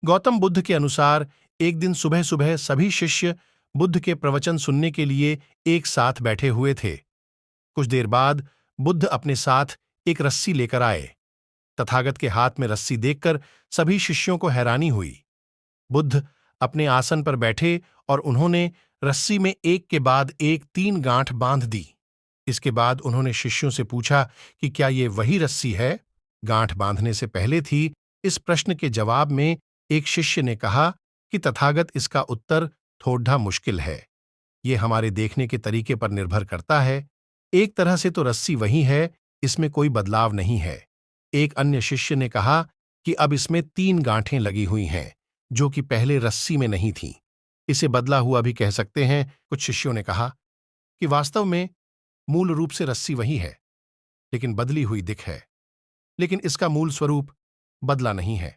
गौतम बुद्ध के अनुसार एक दिन सुबह सुबह सभी शिष्य बुद्ध के प्रवचन सुनने के लिए एक साथ बैठे हुए थे। कुछ देर बाद बुद्ध अपने साथ एक रस्सी लेकर आए। तथागत के हाथ में रस्सी देखकर सभी शिष्यों को हैरानी हुई। बुद्ध अपने आसन पर बैठे और उन्होंने रस्सी में एक के बाद एक 3 गांठ बांध दी। इसके बाद उन्होंने शिष्यों से पूछा कि क्या ये वही रस्सी है गांठ बांधने से पहले थी। इस प्रश्न के जवाब में एक शिष्य ने कहा कि तथागत, इसका उत्तर थोड़ा मुश्किल है। ये हमारे देखने के तरीके पर निर्भर करता है। एक तरह से तो रस्सी वही है, इसमें कोई बदलाव नहीं है। एक अन्य शिष्य ने कहा कि अब इसमें 3 गांठें लगी हुई हैं, जो कि पहले रस्सी में नहीं थीं। इसे बदला हुआ भी कह सकते हैं। कुछ शिष्यों ने कहा कि वास्तव में मूल रूप से रस्सी वही है, लेकिन बदली हुई दिख है, लेकिन इसका मूल स्वरूप बदला नहीं है।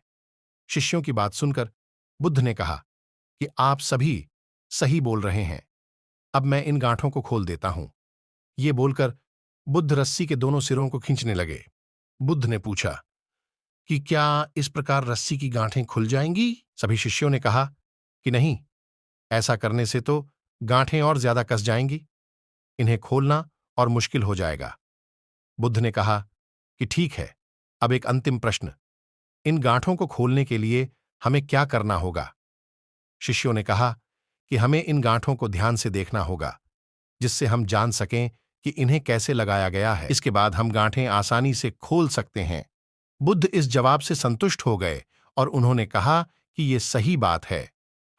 शिष्यों की बात सुनकर बुद्ध ने कहा कि आप सभी सही बोल रहे हैं, अब मैं इन गांठों को खोल देता हूं। ये बोलकर बुद्ध रस्सी के दोनों सिरों को खींचने लगे। बुद्ध ने पूछा कि क्या इस प्रकार रस्सी की गांठें खुल जाएंगी? सभी शिष्यों ने कहा कि नहीं, ऐसा करने से तो गांठें और ज्यादा कस जाएंगी, इन्हें खोलना और मुश्किल हो जाएगा। बुद्ध ने कहा कि ठीक है, अब एक अंतिम प्रश्न, इन गांठों को खोलने के लिए हमें क्या करना होगा? शिष्यों ने कहा कि हमें इन गांठों को ध्यान से देखना होगा, जिससे हम जान सकें कि इन्हें कैसे लगाया गया है। इसके बाद हम गांठें आसानी से खोल सकते हैं। बुद्ध इस जवाब से संतुष्ट हो गए और उन्होंने कहा कि ये सही बात है।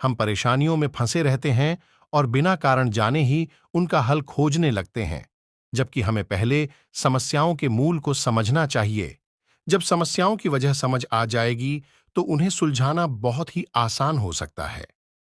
हम परेशानियों में फंसे रहते हैं और बिना कारण जाने ही उनका हल खोजने लगते हैं, जबकि हमें पहले समस्याओं के मूल को समझना चाहिए। जब समस्याओं की वजह समझ आ जाएगी, तो उन्हें सुलझाना बहुत ही आसान हो सकता है।